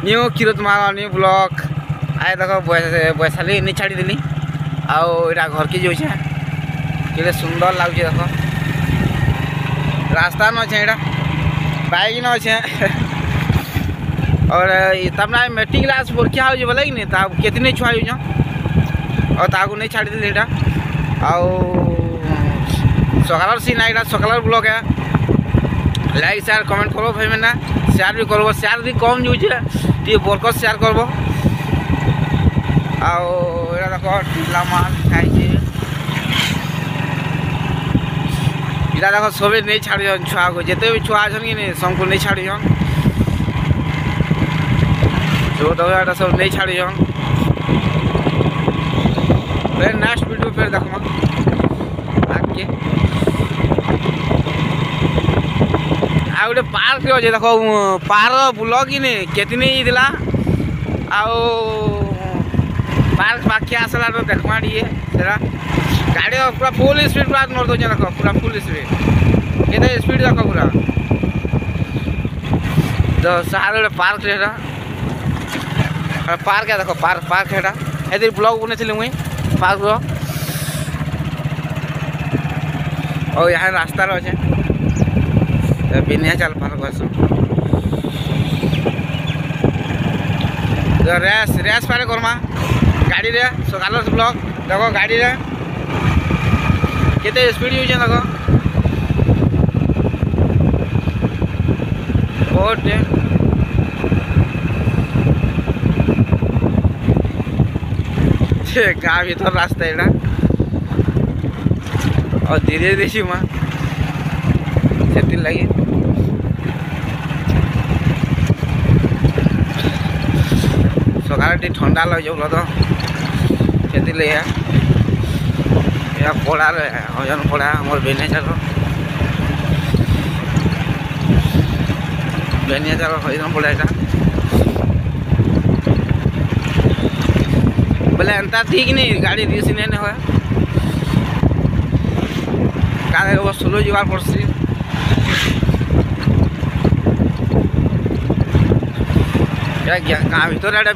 new क्षीरोत्माल new block आए देख बैसाली नहीं छाड़ी देली आटा घर के जाऊे कि सुंदर लगुच देख रास्ता न अच्छे यहाँ बाइक न अच्छे और तमना मेट्रिक क्लास परीक्षा हो बोले कि कितने छुआ और ताकू नहीं छाड़ी देली आउ सकाल सीन है सकाल ब्लॉग है लाइक शेयर कमेंट करो भाई मैंने शेयर भी करब शेयर भी कम जाऊे टी बरकत शेयर करब आटा देख ढिला माल खाई इटा देख सब नहीं छाड़न छुआ को जिते भी छुआ अच्छन कि नहीं सबको नहीं छाड़न जो देख सब नहीं छाड़न फिर नेक्स्ट वीडियो फिर देखमा आगे आ गोटे पार्क अच्छे देख पार्क बुल कि नहीं केतनी दिला पार्क पाखे आसला देखमा टे गाड़ी पूरा फुल स्पीड पूरा नर दौचे देख पूरा फुल स्पीड के स्पीड देख पूरा तो सारे गोटे पार्क पार्क है देख पार्क है ये ब्लॉग बन मुई पार्क और यहाँ रास्तार अच्छे विन्याचल पार्क आस रेस पारे करमा गाड़ी रे सकाल ब्लॉक देख गाड़ी रे केते स्पीड यूज देख बहुत गाँव भीतर रास्ता यहाँ और धीरे धीरे जीमा से लगे सकाल टी ठंडा लग जाऊला तो से या पड़ा हजन पड़ा हमार बेनियाचाल हजन पड़ा यहाँ बोले एंता ठीक नहीं गाड़ी रिस नहीं हुए क्या स्लो जीवार पड़सी गाँव भर एटा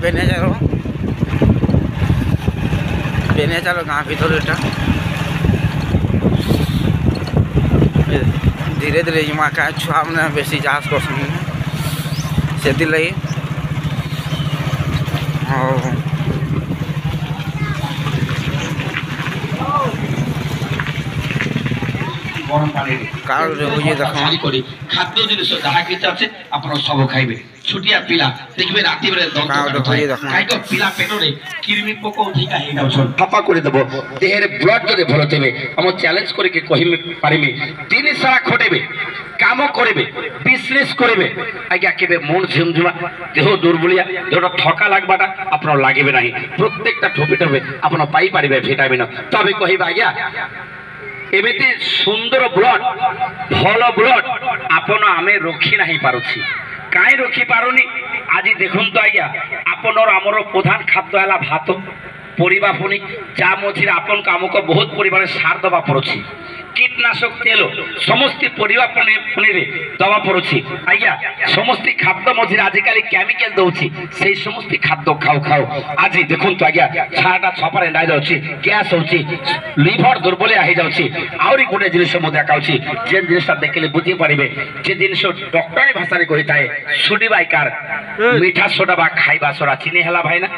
बेनियाचाल गाँव भर एटा धीरे धीरे जीमा क्या छुआ मैंने बेसी चाष कर लगी खाद्य जिन जहाँ किसी अच्छे आप सब खाइबे छुटिया पिला देखिए राति बेले पिला पेटरे किरमी पोक सफा कर देव देहरे ब्लड जब भल थे आम चैलेंज करके पारिमी दिन सारा खटेबे काम करेंगे बिजनेस करेंगे आज्ञा के मन झुमझुमा देह दुर्बलिया देहटा थका लगवाटा आप लगे ना प्रत्येकटा ठोपे ठोपे आप पाइपर भिटामिन तब कह आज्ञा एमती सुंदर ब्लड भल ब्लड आपन आमे रखी नहीं पारुछि काई रखी पारुनी आज देखुन तो आज्ञा आपनर आमर प्रधान खाद्य है भात परिबा पुनी जा मझे आपन को आमको बहुत परिमाण सार दवा पड़ुछि कीटनाशक तेल समस्त परिबा पुनी रे दवा पड़ुछि आज्ञा समस्त खाद्य मझे आजिकल केमिकल दउछि से समस्त खाद्य खाओ खाओ आज देखुन तो आज्ञा छाटा छपारे नाइ जाउछि गैस होछि लिवर दुर्बलिया हो जाउछि आउरी गोटे जिनिस मो देखाउछि जे जिनिसटा देखले बुझी पारिबे जे जिनिस डॉक्टरी भाषा रे कहिताए सुडिबाई कार मीठा सोडा बा खाइबा सोडा चिनी हला भाईना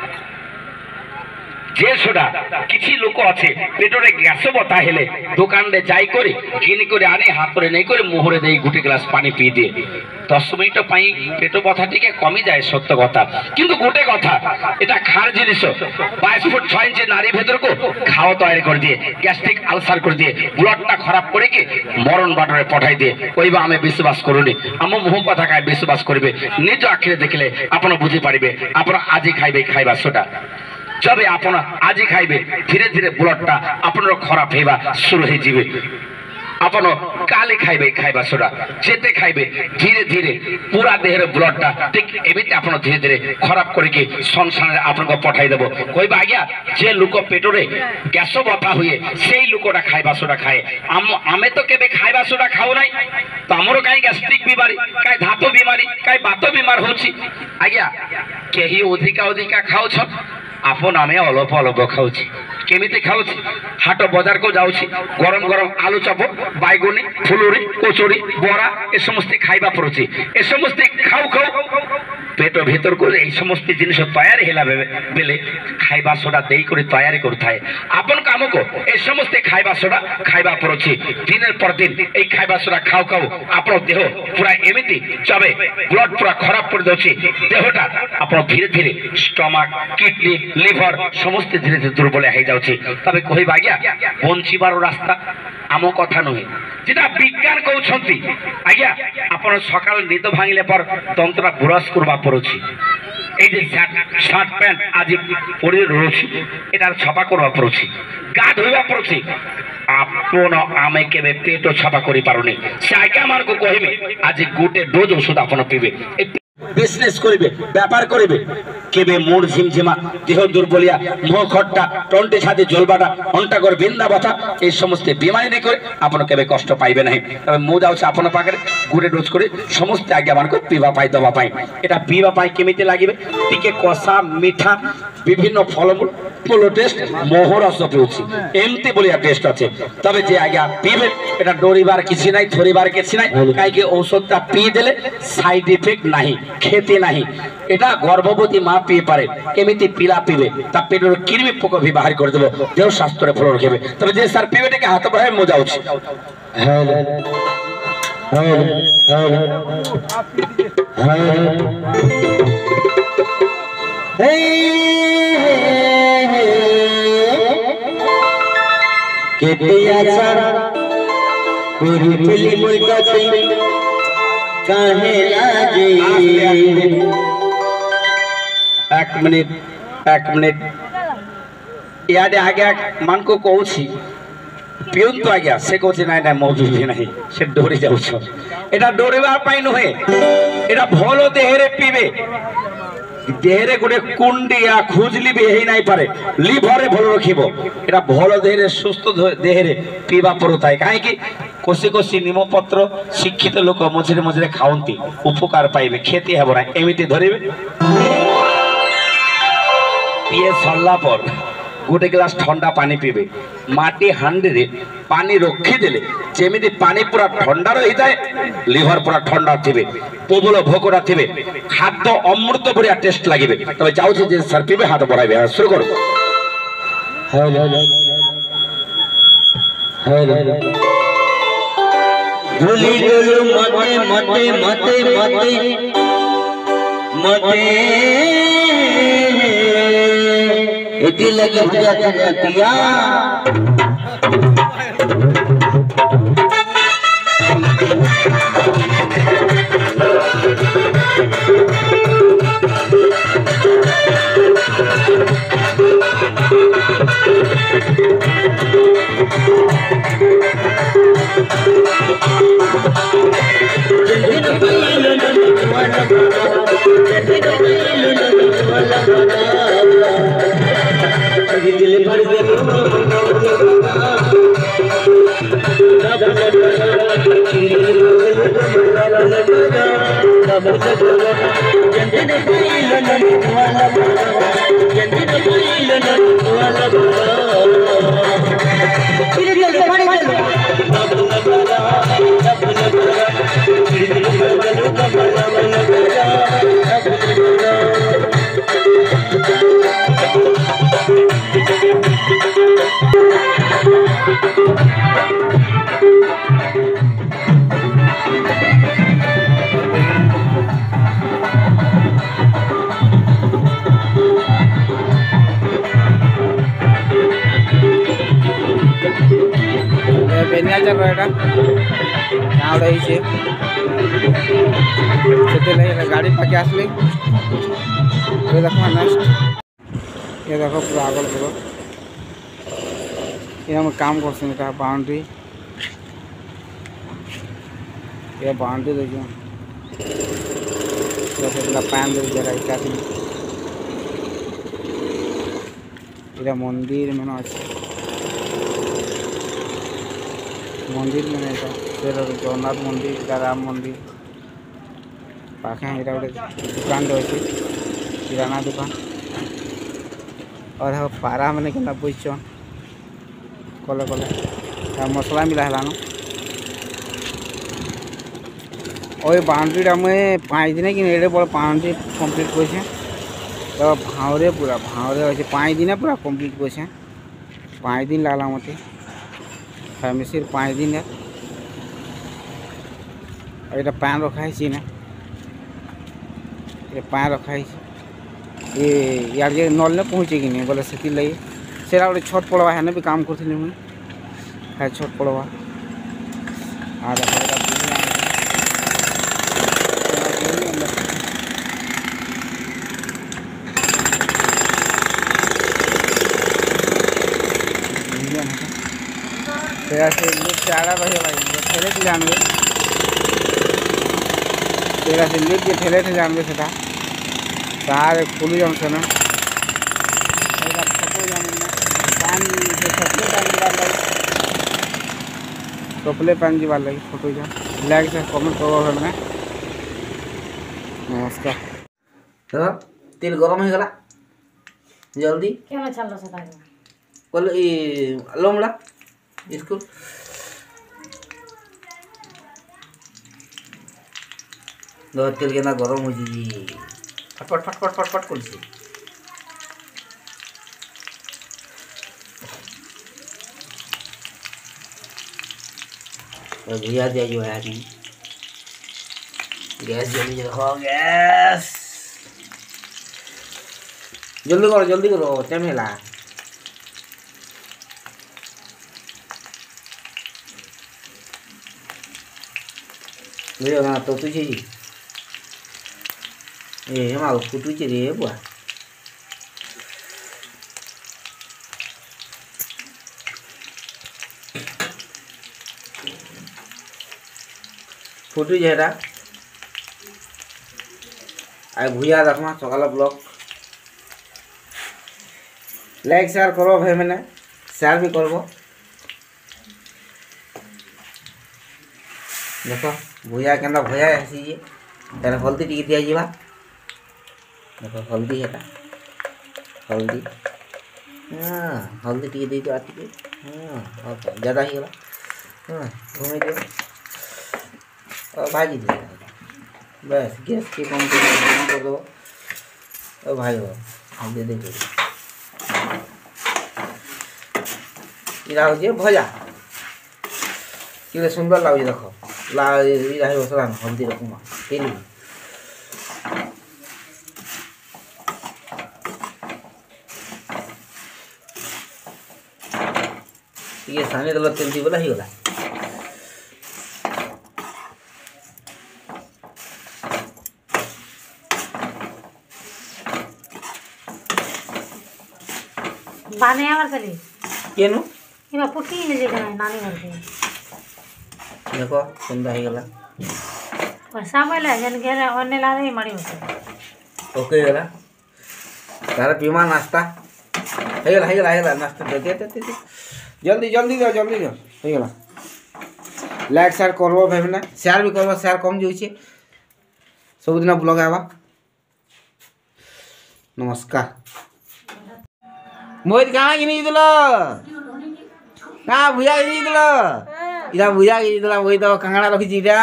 जे सोडा किसी लोक अच्छे पेटरे गैस बता हेले दुकान रे जाई करी किनी करे आने हाथ रे नहीं करे मुहरे दे गुटी ग्लास पानी पी दिए 10 मिनट पाई पेट बथा टिके कमी जाए सत्य कथा किंतु गोटे कथा एटा खार जिनिस 22 फुट 6 इंच नारी भीतर को खाओ तैयारी कर दिए गैस्ट्रिक अल्सर कर दिए ब्लडटा खराब करके मरण बाटरे पठाई दिए कहबा आमे विश्वास करूनी आम मुह कथा का विश्वास करिवे निज आखिरे देखले आपण बुझी पारिबे आपण आज खाइबे खाइबा सोडा जब आप आज खाइबे धीरे धीरे ब्लडटा आपन खराब होगा शुरू हो আপন কালে খাইবে খাইবা সোডা যেতে খাইবে ধীরে ধীরে পুরা দেহের ব্লডটা ঠিক এমিতি আপন ধীরে ধীরে খরাপ করিকি সংসারে আপনাকে পঠাই দেব কইবা আজ্ঞা যে লোক পেটরে গ্যাস বথা হুয়ে সেই লোকটা খাইবা সোডা খায় আমি তো কেবে খাইবা সোডা খাও নাই তো আমার কাই গ্যাস্ট্রিক বিমারি কাই ধাতু বিমারি কাই বাত বিমার হচ্ছে আজ্ঞা কেহি অধিকা অধিকা খাওছ আপন আমি অল্প অল্প খাওছি কেমিতি খাওছি হাট বজারকে যাচ্ছি গরম গরম আলু চপ বাইগুনি ফুলুরি কচুরি বড়া এ সমস্ত খাইবা পড়ছি এ সমস্ত খাও খাও পেট ভিতর করে এই সমস্ত জিনিস তৈরি হেলা বেলে খাইবা সোডা দেই করে তৈরি করুথায় আপন কামকো এই সমস্ত খাইবা সোডা খাইবা পড়ছি দিনের পর দিন এই খাইবা সোডা খাও খাও আপনার দেহ পুরা এমিতি চবে ব্লড পুরা খারাপ করে যাচ্ছে দেহটা আপনার ধীরে ধীরে স্টমাক কিডনি লিভার সমস্ত ধীরে ধীরে দুর্বল হয়ে যাচ্ছে তবে কহিবা আজ্ঞা বঞ্চিবার রাস্তা আম কথা নুহে যেটা বিজ্ঞান কৌছন্তি আজ্ঞা আপনার সকাল নিদ ভাঙিলে পর তন্ত্রা ব্রশ করবা পড়ছি এই যে শার্ট প্যান্ট আজ পরে রয়েছি এটার ছপা করবা পড়ছি গা ধোଇବା পড়ছি আপন আমি কেবে পেট ছপা করি পারুনি সে আজ্ঞা আমাকে কহিবে আজ গোটে ডোজ ওষুধ আপন পিবে বিজনেস করিবে ব্যাপার করিবে কেবে মুড় ঝিমঝিমা দেহ দুর্বলিয়া মুহ খট্টা টন্টে ছাদে জলবাটা অন্টাগর বিন্দা ব্যথা এই সমস্ত বিমারি নেই করে আপনার কেবে কষ্ট পাইবে না তবে মু যাচ্ছে আপনার পাখে গুড়ে ডোজ করে সমস্ত আগে আমার পিবা পাই দবা পাই এটা পিবা পাই কেমিতি লাগবে টিকে কষা মিঠা বিভিন্ন ফলমূল পোলো টেস্ট মোহরস পিউছি এমতি বলিয়া টেস্ট আছে তবে যে আজ্ঞা পিবে এটা ডরিবার কিছু নাই ধরিবার কিছু নাই কাইকে ঔষধটা পিয়ে দিলে সাইড ইফেক্ট নাই খেতে নাই এটা গর্ভবতী মা পিয়ে পারে কেমিতি পিলা পিবে তা পেটের কৃমি পোক ভি বাহার করে দেব দেহ স্বাস্থ্যরে ফল রখিবে তবে যে স্যার পিবেটাকে হাত বড়ায় মজা উচিত एक मिनिट इे आगे मान को कहूँ पिउन तो आज्ञा से कहते ना ना मो पिबी ना से डरी जाऊछ एटा डरवाई नुहे एटा भल देहरे पीबे देहरे गोटे कुंडिया खुजली भी है नहीं पारे लिभरे भल रखिबो एटा भल देहरे सुस्थ देहरे पीवा पड़ता है कहीं कोसी कोसी निमपत्र शिक्षित लोक मझे मझे खाऊंती उपकार पाइबे खेती हेब ना एमिति धरिबे पिए सरला पर गोटे ग्लास ठंडा पानी पीबे माटी हांडी रे पानी रखी देले जेमिति पानी पूरा ठंडा रही जाए लिवर पूरा ठंडा थिबे प्रबल भोकरा थिबे खाद्य अमृत बढ़िया टेस्ट लागिबे तबे जाउछि जे सर पीबे हाथ बढ़ाइबे शुरू करो भूली गेलु मते मते मते मते मते इति लगी दिया दिल भर गाड़ी पाके आसली ये देखो नेक्स्ट ये देखो पूरा आगल पूरा ये हम काम कर बाउंड्री ये बाउंड्री देखिए जैसे पिला पान दे जरा इटा इटा मंदिर में अच्छे मंदिर में जगन्नाथ मंदिर इटा राम मंदिर पाखे इटा गोटे दुकान अच्छे किराना दुकान और पारा मैंने के बुझन कले कले मसला मिला है और बाउंड्रीटा मुझे 5 दिन कि एडे बड़ बाउंड्री कम्प्लीट कर तो भावरे पूरा भावरे अच्छे 5 दिन पूरा कम्प्लीट कर 5 दिन लगला मत फैमिली 5 दिन है और ये पान रखाई ना ये पान रखाई ये यार ये नल ने पहुँचे कि नहीं बोले से लगे सेटा गोटे छत पड़वा है भी काम करी मुझे है छत पड़वा और तेरा से लिफ्ट आड़ा रहे भाई ठेले थे जानवे तेरा से लिफ्ट के ठेले थे जानवे से सारे खुली जम से ना फोटो सप्ले पान जीवार लगे फोटो जा लाइक से कमेंट करो ना नमस्कार तो तेल गरम हो गला जल्दी क्या चल रहा है कल ये लोमला इसको दो तेल के ना गरम हो जी फटफट फटफट फटफट कर सी तो भैया दिया जो है नहीं गैस जल्दी रखो गैस जल्दी करो टाइम है ला video na to tu chi ma ku tu chi re bua photo जेटा आई भूया देखमा सकाल ब्लॉग लाइक शेयर करो भाई मैंने शेयर भी करबो देखो भूया के भूया आसी तार हल्दी टी दिया जावा देखो हल्दी है हल्दी हाँ हल्दी टी दी टे हाँ ज़्यादा ही गला हाँ घूमे दियो और भाजी दिया बस गैस के कम कर दो और भाई हल्दी दे दो इरा हो भजा कि सुंदर लगे देखो ला हल्दी रखूँगा तेल ये सानी दल तेल दी बोला ही गला बाने आवर चली केनु इमा पुटी ने जे नानी घर के देखो सुंदर ही गला पैसा मिला जन गेले ओने ला रे मड़ी होते ओके गला तारा पीमा नाश्ता है गला नाश्ता दे जल्दी दो है गला लाइक शेयर करबो भाई मैंने शेयर भी करबो शेयर कम जो सब दिन ब्लॉग आवा नमस्कार मोहित कहाँ गिनी दिल कहाँ भुजा गिनी दिल इरा भुजा गिनी दिल वही तो कांगड़ा रखी इरा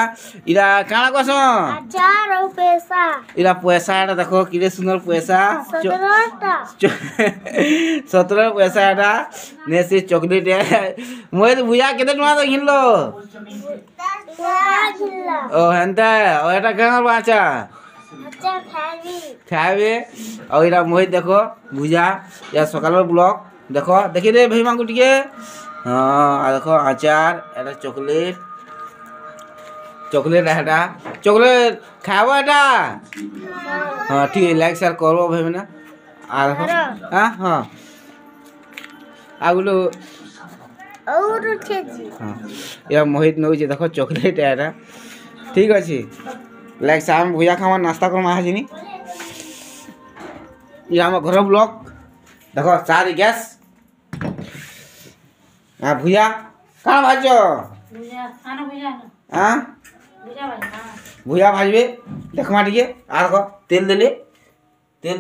इरा कांगड़ा कस हजार पैसा इरा पैसा एटा देखो किरे सुंदर पैसा 17 पैसा एटा ने से चॉकलेट है मोहित भुजा केते टका तो घिनलो ओ हंता ओ एटा कांगड़ा बाचा खावे और इरा मोहित देखो भुजा या सकाल ब्लॉग देखो देखी रे भाई मांगू टिके हाँ देखो अचार एटा चॉकलेट है चॉकलेट खाओ एटा हाँ ठीक है लाइक शेयर करो भाई मैंने आ देखो हाँ हाँ आगुलो हाँ या मोहित नौ देखो चॉकलेट है ঠিক আছে লাগছে আমি ভুজা খাওয়ার নাস্তা করবো আসিনি ইয়ে আমার ঘর ব্লক দেখো চা দি গ্যাস হ্যাঁ ভুজা কাଣା ভাজছ ভুজা আনো ভুজা আনো হ্যাঁ ভুজা ভাই না ভুজা ভাজবে দেখমা টিকে আর দেখো তেল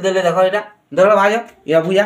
দেলে দেখো এটা ধরো ভাজো ইয়া ভুজা